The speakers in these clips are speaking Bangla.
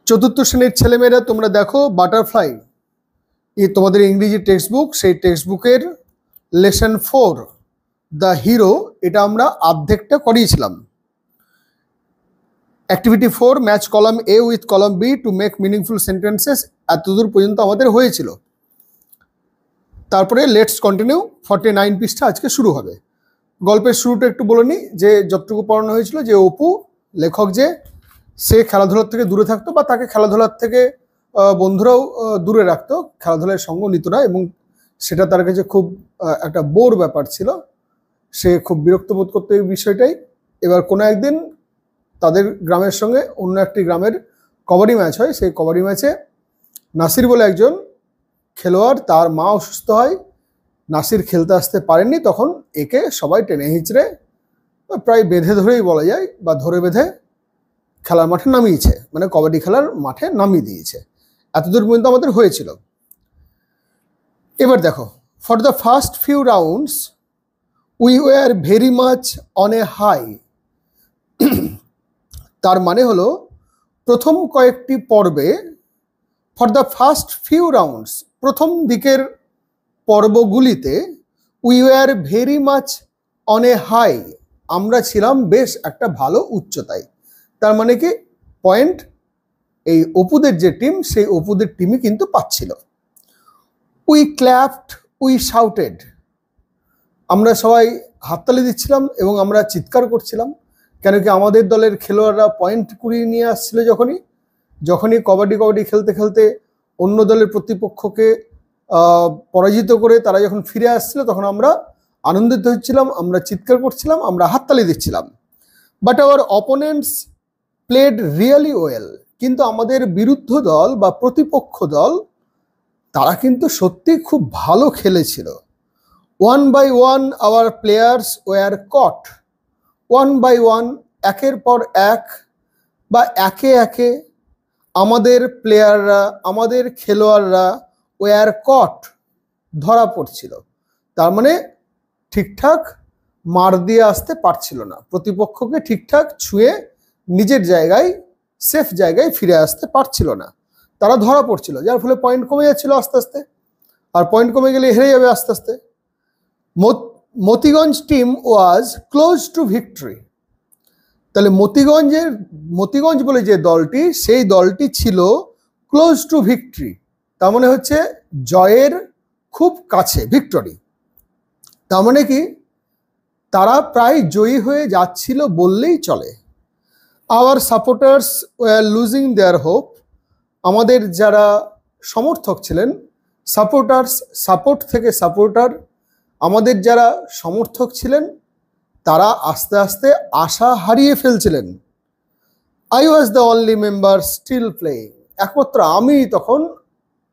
চতুর্থ শ্রেণীর ছেলেমেয়েরা তোমরা দেখো বাটারফ্লাই এই তোমাদের ইংরেজি টেক্সট বুক, সেই টেক্সট বুকের লেসন 4 দ্য হিরো, এটা আমরা অর্ধেকটা করিয়েছিলাম। Activity 4 match column A with column B to make meaningful sentences, এতদূর পর্যন্ত আমাদের হয়েছিল। তারপরে লেটস কন্টিনিউ 49 পৃষ্ঠা আজকে শুরু হবে। গল্পের শুরুটা একটু বলে নিই যে যতটুকু পড়ানো হয়েছিল যে অপু লেখক যে সে খেলাধুলার থেকে দূরে থাকতো বা তাকে খেলাধুলার থেকে বন্ধুরাও দূরে রাখতো, খেলাধুলার সঙ্গ নিত না এবং সেটা তার কাছে খুব একটা বোর ব্যাপার ছিল। সে খুব বিরক্ত বোধ করতো এই বিষয়টাই। এবার কোনো একদিন তাদের গ্রামের সঙ্গে অন্য একটি গ্রামের কবাডি ম্যাচ হয়। সেই কবাডি ম্যাচে নাসির বলে একজন খেলোয়াড়, তার মা অসুস্থ হয়, নাসির খেলতে আসতে পারেননি। তখন একে সবাই টেনে হিঁচড়ে প্রায় বেঁধে ধরেই বলা যায় বা ধরে বেঁধে খেলার মাঠে নামিয়েছে, মানে কবাডি খেলার মাঠে নামিয়ে দিয়েছে। এতদূর পর্যন্ত আমাদের হয়েছিল। এবার দেখো, for the first few rounds we were very much on a high. তার মানে হলো প্রথম কয়েকটি পর্বে, for the first few rounds প্রথম দিকের পর্বগুলিতে, we were very much on a high আমরা ছিলাম বেশ একটা ভালো উচ্চতায়। তার মানে কি পয়েন্ট এই অপুদের যে টিম, সেই অপুদের টিমই কিন্তু পাচ্ছিল। উই ক্ল্যাপড উই শাউটেড, আমরা সবাই হাততালি দিচ্ছিলাম এবং আমরা চিৎকার করছিলাম। কেন কি আমাদের দলের খেলোয়াড়রা পয়েন্ট কুড়িয়ে নিয়ে আসছিল। যখনই কবাডি খেলতে খেলতে অন্য দলের প্রতিপক্ষকে পরাজিত করে তারা যখন ফিরে আসছিল, তখন আমরা আনন্দিত হচ্ছিলাম, আমরা চিৎকার করছিলাম, আমরা হাততালি দিচ্ছিলাম। But hour opponents played really well, কিন্তু আমাদের বিরুদ্ধ দল বা প্রতিপক্ষ দল তারা কিন্তু সত্যি খুব ভালো খেলেছিল। One by one our players were caught, one by one একের পর এক বা একে একে আমাদের প্লেয়াররা, আমাদের খেলোয়াড়রা ওয়ার কট ধরা পড়ছিল। তার মানে ঠিকঠাক মার দিয়ে আসতে পারছিল না, প্রতিপক্ষকে ঠিকঠাক ছুঁয়ে নিজের জায়গায় সেফ জায়গায় ফিরে আসতে পারছিল না, তারা ধরা পড়ছিল, যার ফলে পয়েন্ট কমে যাচ্ছিল আস্তে আস্তে। আর পয়েন্ট কমে গেলে হেরে যাবে আস্তে আস্তে। মতিগঞ্জ টিম ওয়াজ ক্লোজ টু ভিক্টরি, তাহলে মতিগঞ্জ বলে যে দলটি, সেই দলটি ছিল ক্লোজ টু ভিক্টরি, তার মানে হচ্ছে জয়ের খুব কাছে, ভিক্টরি। তার মানে কি তারা প্রায় জয়ী হয়ে যাচ্ছিল বললেই চলে। আওয়ার সাপোর্টার্স ওয়ার লুজিং দেয়ার হোপ, আমাদের যারা সমর্থক ছিলেন, সাপোর্টার্স সাপোর্ট থেকে সাপোর্টার, আমাদের যারা সমর্থক ছিলেন তারা আস্তে আস্তে আশা হারিয়ে ফেলছিলেন। I was the only member still playing, একমাত্র আমি তখন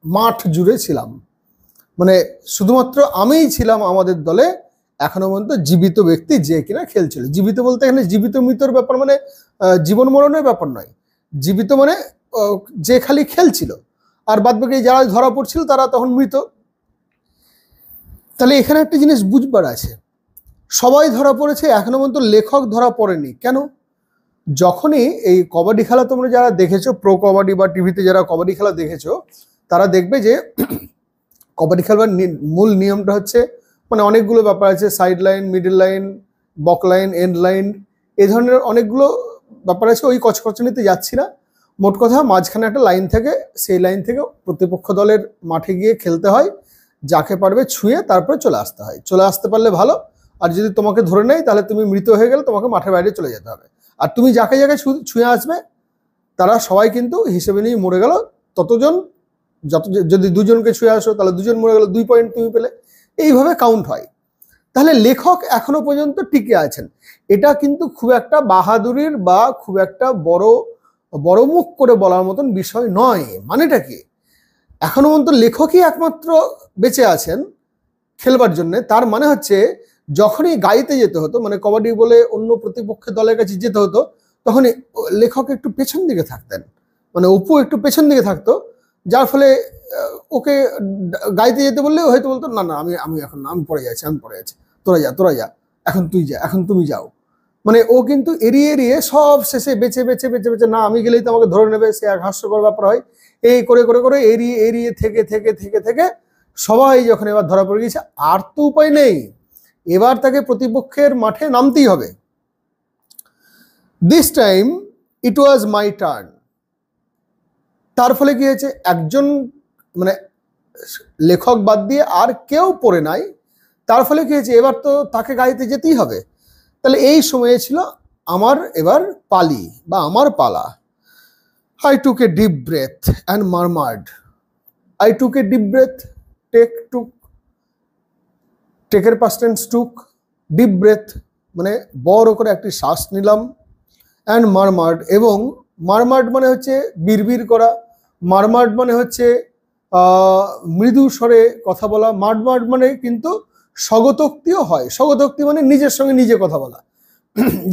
মাঠ জুড়ে ছিলাম, মানে শুধুমাত্র আমিই ছিলাম আমাদের দলে এখনো পর্যন্ত জীবিত ব্যক্তি যে কিনা খেলছিল। জীবিত বলতে এখানে জীবিত মৃতর ব্যাপার মানে জীবন মরণের ব্যাপার নয়, জীবিত মানে যে খালি খেলছিল, আর বাদবাকি যারা ধরা পড়ছিল তারা তখন মৃত। তাহলে এখানে একটা জিনিস বুঝবার আছে, সবাই ধরা পড়েছে, এখনো পর্যন্ত লেখক ধরা পড়েনি। কেন? যখনই এই কবাডি খেলা তোমরা যারা দেখেছো, প্রো কবাডি বা টিভিতে যারা কবাডি খেলা দেখেছো, তারা দেখবে যে কবাডি খেলবার মূল নিয়মটা হচ্ছে, মানে অনেকগুলো ব্যাপার আছে, সাইড লাইন, মিডল লাইন, বক লাইন, এন্ড লাইন, এই ধরনের অনেকগুলো ব্যাপার আছে। ওই কচকচানিতে যাচ্ছি না। মোট কথা মাঝখানে একটা লাইন থাকে, সেই লাইন থেকে প্রতিপক্ষ দলের মাঠে গিয়ে খেলতে হয়, যাকে পারবে ছুঁয়ে তারপরে চলে আসতে হয়। চলে আসতে পারলে ভালো, আর যদি তোমাকে ধরে নেয় তাহলে তুমি মৃত হয়ে গেলে তোমাকে মাঠের বাইরে চলে যেতে হবে। আর তুমি যাকে যাকে ছুঁয়ে আসবে তারা সবাই কিন্তু হিসেবে নিয়ে মরে গেল। ততজন যদি দুজনকে ছুঁয়ে আসো তাহলে দুজন মরে গেল, 2 পয়েন্ট তুমি পেলে, এইভাবে কাউন্ট হয়। তাহলে লেখক এখনো পর্যন্ত টিকে আছেন। এটা কিন্তু খুব একটা বাহাদুরির বা খুব একটা বড় মুখ করে বলার মতন বিষয় নয়। মানেটা কি, এখনো পর্যন্ত লেখকই একমাত্র বেঁচে আছেন খেলবার জন্য। তার মানে হচ্ছে যখনই গাইতে যেতে হতো, মানে কবাডি বলে অন্য প্রতিপক্ষের দলের কাছে যেতে হতো, তখন লেখক একটু পেছন দিকে থাকতেন, মানে অপু একটু পেছন দিকে থাকতো, যার ফলে ওকে গাইতে যেতে বললে হয়তো বলতো না না আমি এখন আমি পড়ে যাচ্ছি, তোরা যা, এখন তুই যা, এখন তুমি যাও। মানে ও কিন্তু এড়িয়ে এড়িয়ে সব শেষে বেছে বেছে বেছে বেছে, না আমি গেলেই তো আমাকে ধরে নেবে, সে এক হাস্যকর ব্যাপার হয়, এই করে করে করে এড়িয়ে এড়িয়ে থেকে থেকে থেকে থেকে সবাই যখন এবার ধরা পড়ে গেছে, আর তো উপায় নেই, এবার তাকে প্রতিপক্ষের মাঠে নামতেই হবে। This time it was my turn. তার ফলে কি হয়েছে, একজন মানে লেখক বাদ দিয়ে আর কেউ পড়ে নাই, তার ফলে কি হয়েছে, এবার তো তাকে গাইতে যেতেই হবে। তাহলে এই সময়ে ছিল আমার এবার পালি বা আমার পালা। I took a deep breath and murmured. I took a deep breath, take এর past tense took, deep breath মানে বড় করে একটি শ্বাস নিলাম, and murmured, এবং murmured মানে হচ্ছে বিড়বিড় করা, murmured মানে হচ্ছে মৃদু স্বরে কথা বলা, murmured মানে কিন্তু স্বগতোক্তিও হয়, স্বগতোক্তি মানে নিজের সঙ্গে নিজে কথা বলা।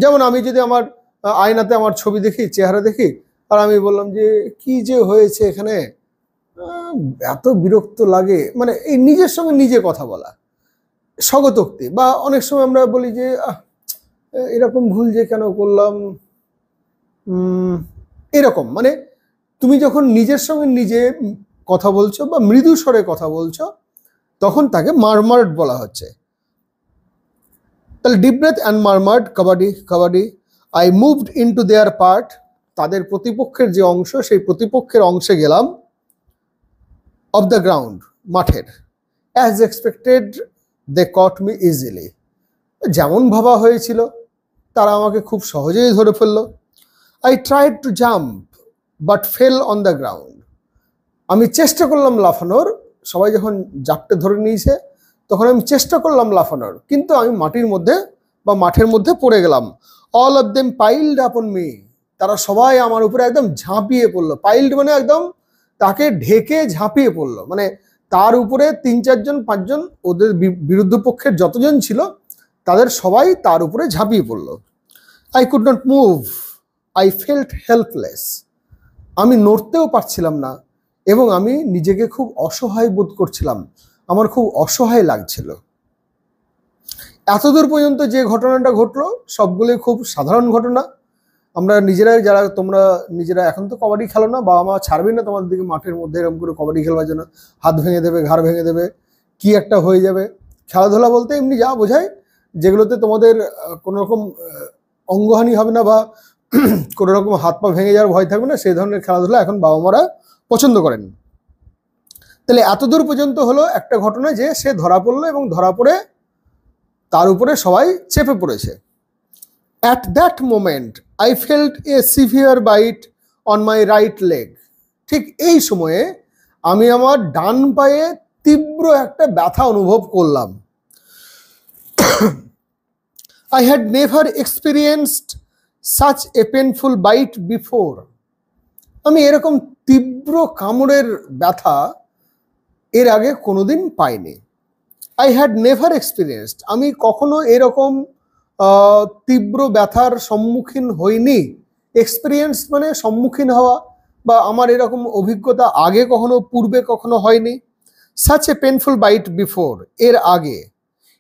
যেমন আমি যদি আমার আয়নাতে আমার ছবি দেখি, চেহারা দেখি, আর আমি বললাম যে কি যে হয়েছে এখানে, এত বিরক্ত লাগে, মানে এই নিজের সঙ্গে নিজে কথা বলা, স্বগতোক্তি। বা অনেক সময় আমরা বলি যে এরকম ভুল যে কেন করলাম, এরকম, মানে তুমি যখন নিজের সঙ্গে নিজে কথা বলছো বা মৃদু স্বরে কথা বলছো, তখন তাকে মারমার্ড বলা হচ্ছে। তাহলে deep breadth and মারমার্ড, kabaddi kabaddi. I moved into their part, তাদের প্রতিপক্ষের যে অংশ, সেই প্রতিপক্ষের অংশে গেলাম। অফ দ্য গ্রাউন্ড, মাঠের। অ্যাজ এক্সপেক্টেড দে কট মি ইজিলি, যেমন ভাবা হয়েছিল তারা আমাকে খুব সহজেই ধরে ফেললো। I tried to jump but fail on the ground, আমি চেষ্টা করলাম লাফানোর, সবাই যখন জাপটে ধরে নিয়েছে তখন আমি চেষ্টা করলাম লাফানোর, কিন্তু আমি মাটির মধ্যে বা মাঠের মধ্যে পড়ে গেলাম। অল অফ দেম পাইলড আপন মি, তারা সবাই আমার উপরে একদম ঝাঁপিয়ে পড়লো। পাইলড মানে একদম তাকে ঢেকে ঝাঁপিয়ে পড়লো, মানে তার উপরে 3-4 জন 5 জন ওদের বিরুদ্ধ পক্ষের যতজন ছিল তাদের সবাই তার উপরে ঝাঁপিয়ে পড়লো। I could not move, I felt helpless, আমি নড়তেও পারছিলাম না এবং আমি নিজেকে খুব অসহায় বোধ করছিলাম, আমার খুব অসহায় লাগছিল। এতদূর পর্যন্ত যে ঘটনাটা ঘটলো সবগুলোই খুব সাধারণ ঘটনা। আমরা নিজেরাই, যারা তোমরা নিজেরা এখন তো কবাডি খেলো না, বাবা মা ছাড়বেই না তোমাদের দিকে মাঠের মধ্যে এরকম করে কবাডি খেলবার জন্য, হাত ভেঙে দেবে, ঘাড় ভেঙে দেবে, কি একটা হয়ে যাবে। খেলাধুলা বলতে এমনি যা বোঝায়, যেগুলোতে তোমাদের কোনো রকম অঙ্গহানি হবে না বা কোনো রকম হাত পা ভেঙে যাওয়ার ভয় থাকবে না, সেই ধরনের খেলাধুলা এখন বাবা মারা পছন্দ করেন। তাহলে এতদূর পর্যন্ত হলো একটা ঘটনা যে সে ধরা পড়লো এবং ধরা পড়ে তার উপরে সবাই চেপে পড়েছে। At that moment I felt a severe bite on my right leg, ঠিক এই সময়ে আমি আমার ডান পায়ে তীব্র একটা ব্যথা অনুভব করলাম। I had never experienced such a painful bite before, আমি এরকম তীব্র কামড়ের ব্যথা এর আগে কোনোদিন পাইনি। I had never experienced, আমি কখনো এরকম তীব্র ব্যথার সম্মুখীন হইনি। এক্সপিরিয়েন্স মানে সম্মুখীন হওয়া, বা আমার এরকম অভিজ্ঞতা আগে কখনো পূর্বে কখনো হয়নি। such a painful bite before, এর আগে।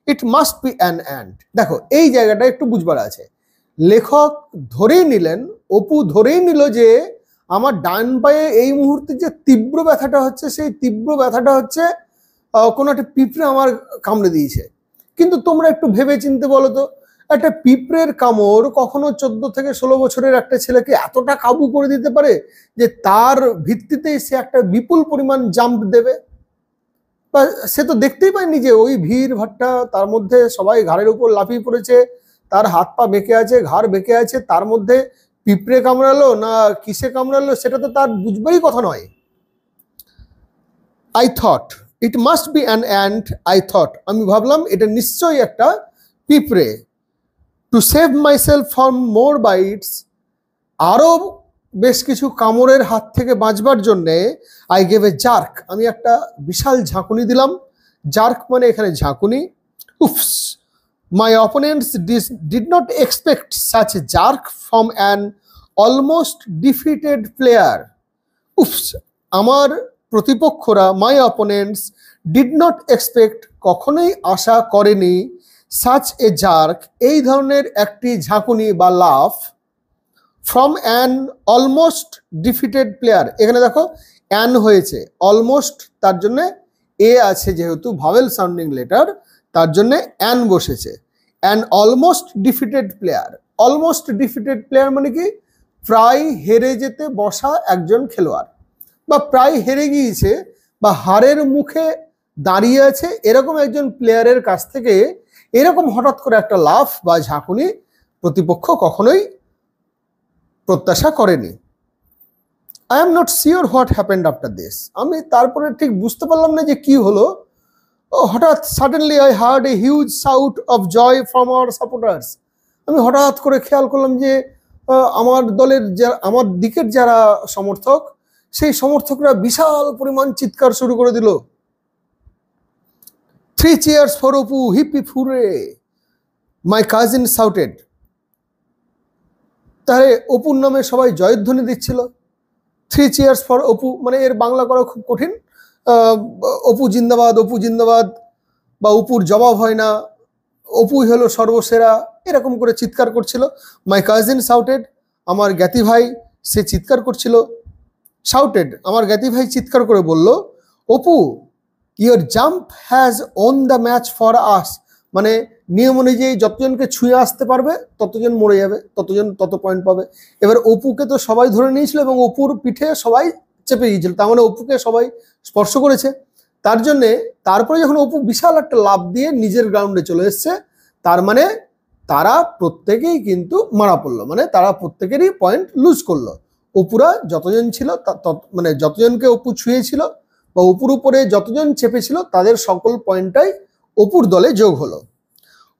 ইট মাস্ট বি অ্যান অ্যান্ট, দেখো এই জায়গাটা একটু বুঝবার আছে। লেখক ধরেই নিলেন, অপু ধরেই নিল যে আমার ডান পায়ে এই মুহূর্তে যে তীব্র ব্যথাটা হচ্ছে, সেই তীব্র ব্যথাটা হচ্ছে কোনো একটা পিঁপড়ে আমার কামড়ে দিয়েছে। কিন্তু তোমরা একটু ভেবে চিনতে বলো তো, একটা পিঁপড়ের কামড় কখনো 14 থেকে 16 বছরের একটা ছেলেকে এতটা কাবু করে দিতে পারে যে তার ভিত্তিতেই সে একটা বিপুল পরিমাণ জাম্প দেবে? বা সে তো দেখতেই পায়নি যে ওই ভিড় ভাট্টা, তার মধ্যে সবাই ঘাড়ের উপর লাফিয়ে পড়েছে, তার হাত পা বেঁকে আছে, ঘাড় বেঁকে আছে, তার মধ্যে পিঁপড়ে কামড়ালো না কিসে কামড়ালো সেটা তো তার বুঝবারই কথা নয়। I thought it must be an ant, I thought, আমি ভাবলাম এটা নিশ্চয়ই একটা পিঁপড়ে। To save myself from more bites, আরও বেশ কিছু কামড়ের হাত থেকে বাঁচবার জন্যে আই গেভ এ জার্ক, আমি একটা বিশাল ঝাঁকুনি দিলাম। জার্ক মানে এখানে ঝাঁকুনি। Oops, my opponents did not expect such a jerk from an almost defeated player. Oops, আমার প্রতিপক্ষরা, মাই অপোনেন্টস ডিড নট এক্সপেক্ট, কখনোই আশা করেনি, সাচ এ জার্ক, এই ধরনের একটি ঝাঁকুনি বা লাফ, from an almost defeated player. এখানে দেখো অ্যান হয়েছে, অলমোস্ট তার জন্য এ আছে, যেহেতু ভাওয়েল সাউন্ডিং লেটার তার জন্য অ্যান বসেছে। An almost defeated player, almost defeated player মানে কি, প্রায় হেরে যেতে বসা একজন খেলোয়াড়, বা প্রায় হেরে গিয়েছে বা হারের মুখে দাঁড়িয়ে আছে এরকম একজন প্লেয়ারের কাছ থেকে এরকম হঠাৎ করে একটা লাফ বা ঝাঁকুনি প্রতিপক্ষ কখনোই প্রত্যাশা করেনি। I am not sure what happened after this, আমি তারপরে ঠিক বুঝতে পারলাম না যে কি হলো। হঠাৎ suddenly I heard a huge shout of joy from our supporters, আমি হঠাৎ করে খেয়াল করলাম যে আমার দলের আমার দিকের যারা সমর্থক, সেই সমর্থকরা বিশাল পরিমাণ চিৎকার শুরু করে দিল। 3 cheers for Apu, hip hip hooray, my cousin shouted. তাহলে অপুর নামে সবাই জয়ধ্বনি দিচ্ছিল। 3 cheers for অপু, মানে এর বাংলা করা খুব কঠিন। অপু জিন্দাবাদ, অপু জিন্দাবাদ, বা অপুর জবাব হয় না, অপুই হলো সর্বসেরা, এরকম করে চিৎকার করছিল। মাই কাজিন শাউটেড, আমার জ্ঞাতি ভাই সে চিৎকার করছিল। শাউটেড, আমার জ্ঞাতি ভাই চিৎকার করে বলল, Apu your jump has won the match for us, মানে নিয়ম অনুযায়ী যতজনকে ছুঁয়ে আসতে পারবে ততজন মরে যাবে, তত পয়েন্ট পাবে। এবার অপুকে তো সবাই ধরে নিয়েছিল এবং অপুর পিঠে সবাই চেপে গিয়েছিল, তার মানে অপুকে সবাই স্পর্শ করেছে। তার জন্যে তারপরে যখন অপু বিশাল একটা লাফ দিয়ে নিজের গ্রাউন্ডে চলে এসছে, তার মানে তারা প্রত্যেকেই কিন্তু মারা পড়লো, মানে তারা প্রত্যেকেরই পয়েন্ট লুজ করলো। অপুরা যতজন ছিল মানে যতজনকে অপু ছুঁয়েছিল বা অপুর উপরে যতজন চেপেছিল তাদের সকল পয়েন্টটাই অপুর দলে যোগ হলো।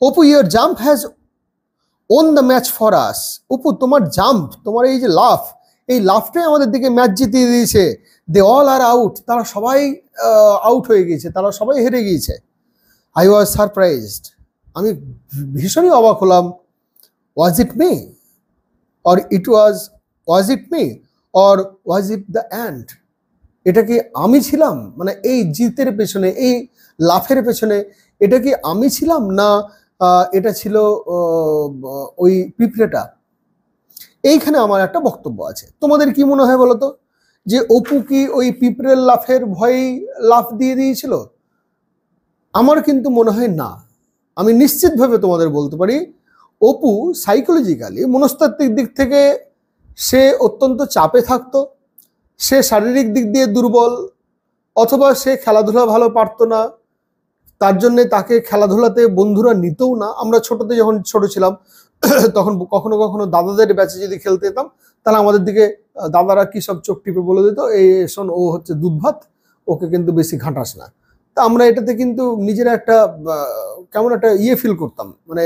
Apu your jump has won the match for us, Apu তোমার জাম্প, তোমার এই যে লাফ, এই লাফটাই আমাদের দিকে ম্যাচ জিতিয়ে দিয়েছে। দে অল আর আউট, তারা সবাই আউট হয়ে গিয়েছে, তারা সবাই হেরে গিয়েছে। আই ওয়াজ সারপ্রাইজড, আমি ভীষণই অবাক হলাম। Was it me or it was it me or was it the end, এটা কি আমি ছিলাম, মানে এই জিতের পেছনে, এই লাফের পেছনে এটা কি আমি ছিলাম, না এটা ছিল ওই পিঁপড়েটা? এইখানে আমার একটা বক্তব্য আছে, তোমাদের কি মনে হয় বলতো, যে অপু কি ওই পিঁপড়ের লাফের ভয়েই লাফ দিয়ে দিয়েছিল? আমার কিন্তু মনে হয় না। আমি নিশ্চিতভাবে তোমাদের বলতে পারি, অপু সাইকোলজিক্যালি, মনস্তাত্ত্বিক দিক থেকে সে অত্যন্ত চাপে থাকতো, সে শারীরিক দিক দিয়ে দুর্বল, অথবা সে খেলাধুলা ভালো পারতো না, তার জন্যে তাকে খেলাধুলাতে বন্ধুরা নিতেও না। আমরা ছোটতে যখন ছোট ছিলাম তখন কখনো কখনো দাদাদের ব্যাচে যদি খেলতে যেতাম, তাহলে আমাদের দিকে দাদারা কি সব চোখ টিপে বলে দিত, এই শোন ও হচ্ছে দুধ ভাত, ওকে কিন্তু বেশি ঘাঁটাস না। তা আমরা এটাতে কিন্তু নিজেরা একটা কেমন একটা ফিল করতাম, মানে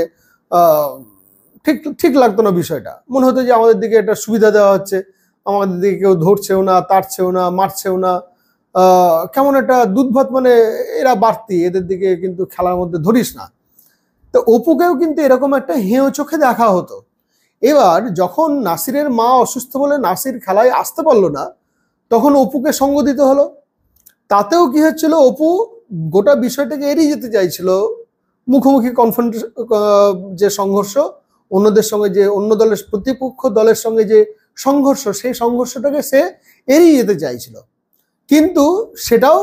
ঠিক ঠিক লাগতো না বিষয়টা, মনে হতো যে আমাদের দিকে একটা সুবিধা দেওয়া হচ্ছে, আমাদের দিকে কেউ ধরছেও না, তাড়ছেও না, মারছেও না, কেমন একটা দুধ ভাত, মানে এরা বাড়তি, এদের দিকে কিন্তু খেলার মধ্যে ধরিস না। তো অপুকেও কিন্তু এরকম একটা হেয় চোখে দেখা হতো। এবার যখন নাসিরের মা অসুস্থ বলে নাসির খেলায় আসতে পারলো না, তখন অপুকে সঙ্গ দিতে হলো। তাতেও কি হচ্ছিল, অপু গোটা বিষয়টাকে এড়িয়ে যেতে চাইছিল, মুখোমুখি কনফ্রন্টেশন, যে সংঘর্ষ, অন্যদের সঙ্গে যে অন্য দলের প্রতিপক্ষ দলের সঙ্গে যে সংঘর্ষ, সেই সংঘর্ষটাকে সে এড়িয়ে যেতে চাইছিল, কিন্তু সেটাও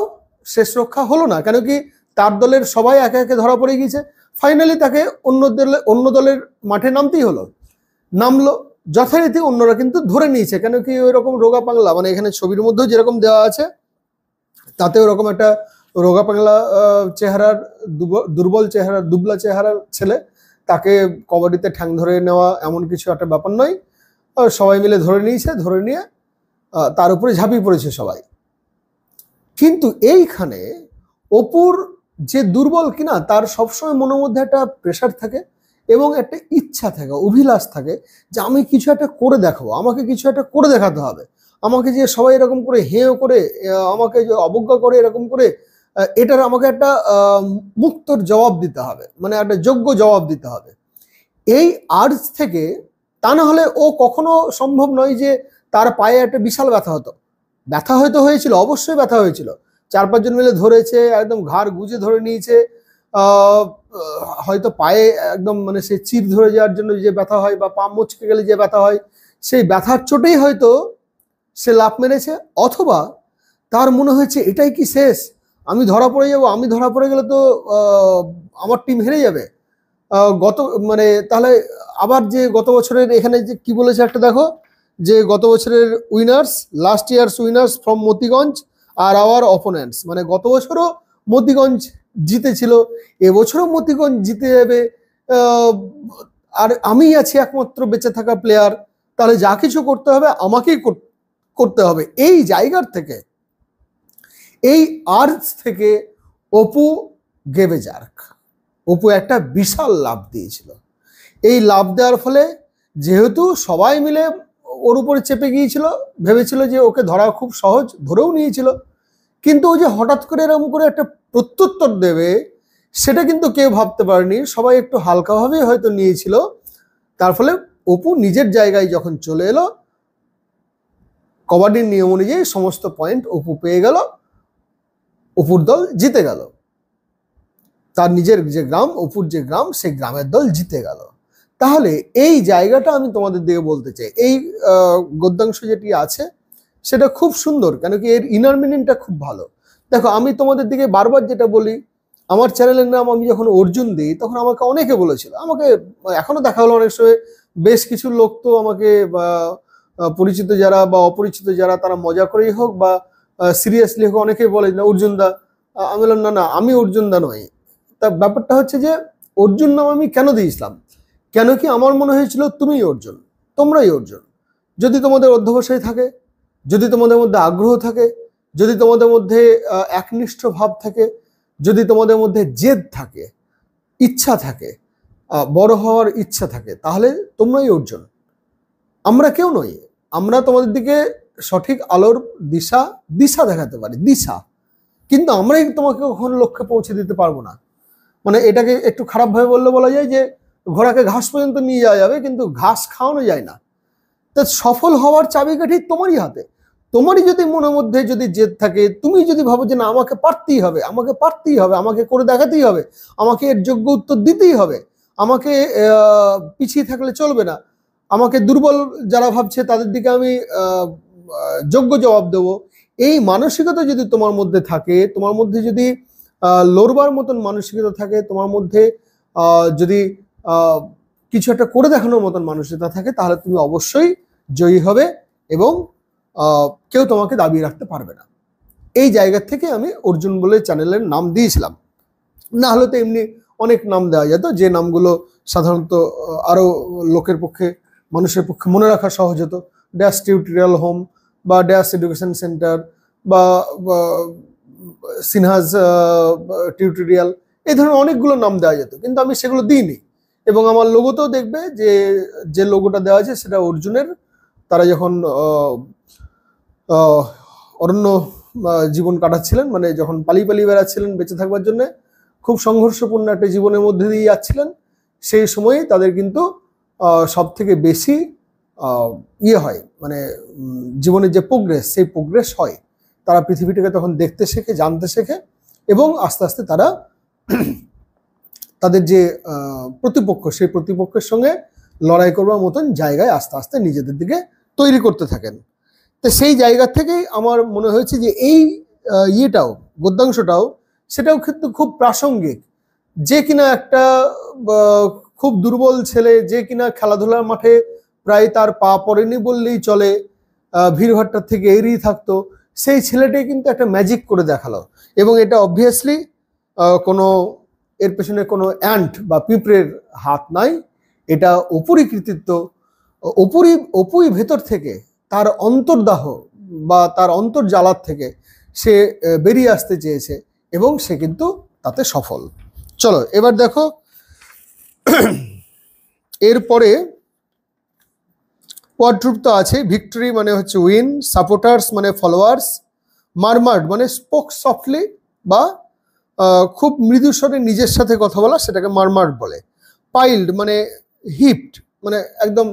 শেষ রক্ষা হলো না। কেন কি, তার দলের সবাই একে একে ধরা পড়ে গিয়েছে। ফাইনালি তাকে অন্য দলের মাঠে নামতেই হলো, নামলো যথারীতি, অন্যরা কিন্তু ধরে নিয়েছে। কেন কি, ওই রকম রোগা পাগলা, মানে এখানে ছবির মধ্যেও যেরকম দেওয়া আছে তাতে ওরকম একটা রোগা পাগলা চেহারার, দুর্বল চেহারা, দুবলা চেহারার ছেলে, তাকে কবাডিতে ঠ্যাং ধরে নেওয়া এমন কিছু একটা ব্যাপার নয়, সবাই মিলে ধরে নিয়েছে, ধরে নিয়ে তার উপরে ঝাঁপিয়ে পড়েছে সবাই। কিন্তু এইখানে অপুর যে দুর্বল কিনা, তার সবসময় মনের মধ্যে একটা প্রেশার থাকে এবং একটা ইচ্ছা থাকে, অভিলাষ থাকে যে আমি কিছু একটা করে দেখাবো, আমাকে কিছু একটা করে দেখাতে হবে, আমাকে যে সবাই এরকম করে হেয় করে, আমাকে যে অবজ্ঞা করে এরকম করে, এটার আমাকে একটা মুক্তর জবাব দিতে হবে, মানে একটা যোগ্য জবাব দিতে হবে। এই আর্জ থেকে, তা না হলে ও কখনো সম্ভব নয় যে তার পায়ে একটা বিশাল ব্যথা হতো। ব্যথা হয়তো হয়েছিল, অবশ্যই ব্যথা হয়েছিল, 4-5 জন মিলে ধরেছে, একদম ঘাড় গুজে ধরে নিয়েছে, হয়তো পায়ে একদম মানে সে চির ধরে যাওয়ার জন্য যে ব্যথা হয় বা পা মুচকে গেলে যে ব্যথা হয়, সেই ব্যথার চোটেই হয়তো সে লাফ মেরেছে, অথবা তার মনে হয়েছে এটাই কি শেষ, আমি ধরা পড়ে যাব, আমি ধরা পড়ে গেলে তো আমার টিম হেরে যাবে। গত মানে তাহলে আবার যে গত বছরের এখানে যে কি বলেছে একটা দেখো, যে গত বছরের winners, last years winners from Motiganj আর আওয়ার অপোনেন্টস, মানে গত বছরও মতিগঞ্জ জিতেছিল, এবছরও মতিগঞ্জ জিতে যাবে, আর আমি আছি একমাত্র বেঁচে থাকা প্লেয়ার, তাহলে যা কিছু করতে হবে আমাকেই করতে হবে। এই জায়গার থেকে, এই আর্জ থেকে অপু গেবেজার্ক, অপু একটা বিশাল লাভ দিয়েছিল। এই লাভ দেওয়ার ফলে যেহেতু সবাই মিলে ওর উপরে চেপে গিয়েছিল, ভেবেছিল যে ওকে ধরা খুব সহজ, ধরেও নিয়েছিল, কিন্তু ও যে হঠাৎ করে এরকম করে একটা প্রত্যুত্তর দেবে সেটা কিন্তু কেউ ভাবতে পারেনি, সবাই একটু হালকাভাবেই হয়তো নিয়েছিল। তার ফলে অপু নিজের জায়গায় যখন চলে এলো, কবাডির নিয়ম অনুযায়ী সমস্ত পয়েন্ট অপু পেয়ে গেল, অপুর দল জিতে গেল, তার নিজের যে গ্রাম, অপুর যে গ্রাম, সেই গ্রামের দল জিতে গেল। তাহলে এই জায়গাটা আমি তোমাদের দিকে বলতে চাই, এই গদ্যাংশ যেটি আছে সেটা খুব সুন্দর, কেন কি এর ইনার মিনিংটা খুব ভালো। দেখো, আমি তোমাদের দিকে বারবার যেটা বলি, আমার চ্যানেলের নাম আমি যখন অর্জুন দিই তখন আমাকে অনেকে বলেছিল, আমাকে এখনো দেখা হলো অনেক সময়, বেশ কিছু লোক তো আমাকে পরিচিত যারা বা অপরিচিত যারা, তারা মজা করেই হোক বা সিরিয়াসলি হোক, অনেকেই বলে না অর্জুন দা। আমি বললাম না না, আমি অর্জুন দা নই। তা ব্যাপারটা হচ্ছে যে অর্জুন নাম আমি কেন দিয়েছিলাম, কেন কি আমার মনে হয়েছিল তুমিই অর্জুন, তোমরাই অর্জুন। যদি তোমাদের অধ্যবসায় থাকে, যদি তোমাদের মধ্যে আগ্রহ থাকে, যদি তোমাদের মধ্যে একনিষ্ঠ ভাব থাকে, যদি তোমাদের মধ্যে জেদ থাকে, ইচ্ছা থাকে, বড় হওয়ার ইচ্ছা থাকে, তাহলে তোমরাই অর্জুন। আমরা কেউ নই, আমরা তোমাদের দিকে সঠিক আলোর দিশা দেখাতে পারি, দিশা, কিন্তু আমরাই তোমাকে কখনো লক্ষ্যে পৌঁছে দিতে পারবো না। মানে এটাকে একটু খারাপ ভাবে বললে বলা যায় যে ঘোড়াকে ঘাস পর্যন্ত নিয়ে যাওয়া যাবে, কিন্তু ঘাস খাওয়ানো যায় না। তা সফল হওয়ার চাবিকাঠি তোমারই হাতে। তোমারই যদি মনের মধ্যে যদি জেদ থাকে, তুমি যদি ভাবো যে না আমাকে পারতেই হবে, আমাকে পারতেই হবে, আমাকে করে দেখাতেই হবে, আমাকে এর যোগ্য উত্তর দিতেই হবে, আমাকে পিছিয়ে থাকলে চলবে না, আমাকে দুর্বল যারা ভাবছে তাদের দিকে আমি যোগ্য জবাব দেব, এই মানসিকতা যদি তোমার মধ্যে থাকে, তোমার মধ্যে যদি লড়বার মতন মানসিকতা থাকে, তোমার মধ্যে যদি কিছু একটা করে দেখানোর মতন মানসিকতা থাকে, তাহলে তুমি অবশ্যই জয়ী হবে এবং কেউ তোমাকে দাবিয়ে রাখতে পারবে না। এই জায়গা থেকে আমি অর্জুন বলে চ্যানেলের নাম দিয়েছিলাম, না হলে তো এমনি অনেক নাম দেওয়া যেত, যে নামগুলো সাধারণত আরো লোকের পক্ষে, মানুষের পক্ষে মনে রাখা সহজ হতো। ড্যাশ টিউটোরিয়াল হোম বা ড্যাশ এডুকেশন সেন্টার বা সিনহাজ টিউটোরিয়াল, এই ধরনের অনেকগুলো নাম দেওয়া যেত, কিন্তু আমি সেগুলো দিইনি। এবং আমার লোগোতেও দেখবে যে লোগোটা দেওয়া আছে সেটা অর্জুনের। তারা যখন অরণ্য জীবন কাটাচ্ছিলেন, মানে যখন পালিয়ে বেড়াচ্ছিলেন বেঁচে থাকবার জন্য, খুব সংঘর্ষপূর্ণ একটা জীবনের মধ্যে দিয়ে যাচ্ছিলেন, সেই সময়ে তাদের কিন্তু সব থেকে বেশি হয়, মানে জীবনের যে প্রোগ্রেস, সেই প্রোগ্রেস হয়। তারা পৃথিবীটাকে তখন দেখতে শেখে, জানতে শেখে, এবং আস্তে আস্তে তারা তাদের যে প্রতিপক্ষ, সেই প্রতিপক্ষের সঙ্গে লড়াই করবার মতন জায়গায় আস্তে আস্তে নিজেদের দিকে তৈরি করতে থাকেন। তো সেই জায়গা থেকেই আমার মনে হয়েছে যে এই গদ্যাংশটাও সেটাও কিন্তু খুব প্রাসঙ্গিক। যে কিনা একটা খুব দুর্বল ছেলে, যে কিনা খেলাধুলার মাঠে প্রায় তার পা পড়েনি বললেই চলে, ভিড়ভাট্টার থেকে এড়িয়ে থাকতো, সেই ছেলেটাই কিন্তু একটা ম্যাজিক করে দেখালো। এবং এটা অবভিয়াসলি কোনো এর পেছনে কোনো অ্যান্ট বা পিঁপড়ের হাত নাই, এটা অপুরই কৃতিত্ব। অপুই ভেতর থেকে তার অন্তর্দাহ বা তার অন্তর্জালার থেকে সে বেরিয়ে আসতে চেয়েছে, এবং সে কিন্তু তাতে সফল। চলো এবার দেখো, এরপরে কোয়াড্রুপ তো আছে। ভিক্টরি মানে হচ্ছে উইন, সাপোর্টার্স মানে ফলোয়ার্স, মারমার্ড মানে স্পোক সফটলি বা খুব মৃদু স্বরে নিজের সাথে কথা বলা, সেটাকে মারমার্ড বলে। পাইল্ড মানে হিপড, মানে একদম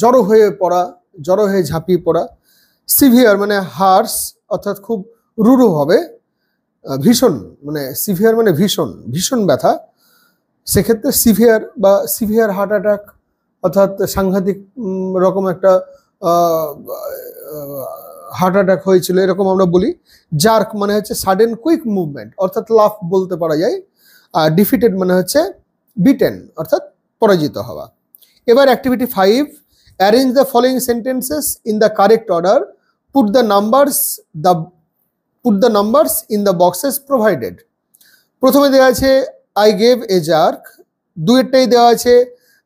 জড়ো হয়ে পড়া, জড়ো হয়ে ঝাঁপিয়ে পড়া। সিভিয়ার মানে হার্স, অর্থাৎ খুব রূঢ় হবে। ভীষণ মানে সিভিয়ার মানে ভীষণ ভীষণ ব্যথা, সেক্ষেত্রে সিভিয়ার বা সিভিয়ার হার্ট অ্যাটাক অর্থাৎ সাংঘাতিক রকম একটা হার্ট অ্যাটাক হয়েছিল এরকম আমরা বলি। জার্ক মানে হচ্ছে সাডেন কুইক মুভমেন্ট অর্থাৎ লাফ বলতে পারা যায়। আর ডিফিটেড মানে হচ্ছে বিটেন অর্থাৎ পরাজিত হওয়া। এবার activity 5, arrange the following sentences in the correct order, put the numbers in the boxes provided. প্রথমে দেওয়া আছে আই গেভ এ জার্ক, দুয়েরটাই দেওয়া আছে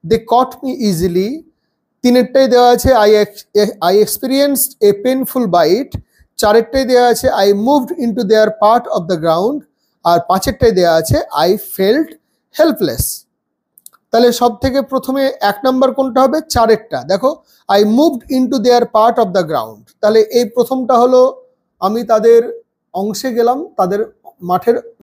দে কট মি ইজিলি, তিনেরটাই দেওয়া আছে I experienced a painful bite, চারেরটাই দেওয়া আছে I moved into their part of the ground, আর পাঁচেরটাই দেওয়া আছে আই ফেল্ট হেল্পলেস। তাহলে সব থেকে প্রথমে 1 নাম্বার কোনটা হবে? চারেরটা। দেখো I moved into their part of the ground, তাহলে এই প্রথমটা হলো আমি তাদের অংশে গেলাম, তাদের মাঠের